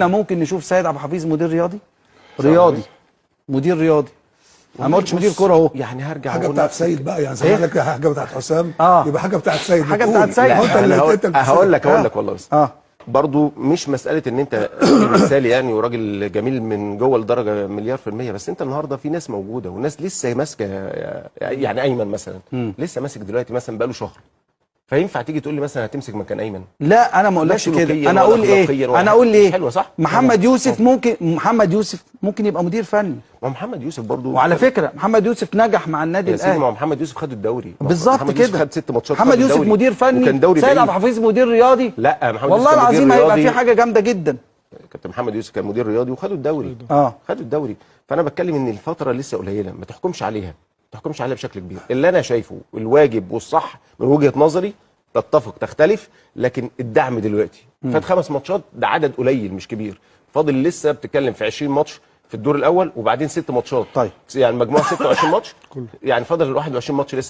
احنا ممكن نشوف سيد عبد الحفيظ مدير رياضي مدير رياضي. انا ما قلتش مدير كوره اهو. يعني هرجع حاجه بتاعت سيد بقى، يعني زي لك حاجه بتاعت حسام يبقى حاجه بتاعت سيد، حاجه بتاعت سيد. انا هقول لك والله بس برضو مش مساله ان انت راجل مثالي يعني وراجل جميل من جوه لدرجه مليار في الميه، بس انت النهارده في ناس موجوده وناس لسه ماسكه. يعني ايمن مثلا لسه ماسك دلوقتي مثلا بقاله شهر، فينفع تيجي تقول لي مثلا هتمسك مكان ايمن؟ لا انا ما اقولكش كده. انا اقول ايه؟ انا اقول ايه؟ حلوه صح. محمد يوسف ممكن يبقى مدير فني. ما محمد يوسف برضو، وعلى فكره محمد يوسف نجح مع النادي الاهلي. ما محمد يوسف خد الدوري بالظبط كده، خد 6 ماتشات. محمد يوسف مدير فني، سيد عبد الحفيظ مدير رياضي. لا محمد والله العظيم هيبقى في حاجه جامده جدا. كابتن محمد يوسف كان مدير رياضي وخدوا الدوري. خدوا الدوري. فانا بتكلم ان الفتره لسه قليله، ما تحكمش عليها بشكل كبير. اللي انا شايفه الواجب والصح من وجهه نظري، تتفق تختلف، لكن الدعم دلوقتي فات 5 ماتشات، ده عدد قليل مش كبير. فاضل لسه بتتكلم في 20 ماتش في الدور الاول، وبعدين 6 ماتشات. طيب يعني مجموعه 26 ماتش، يعني فاضل ال 21 ماتش لسه.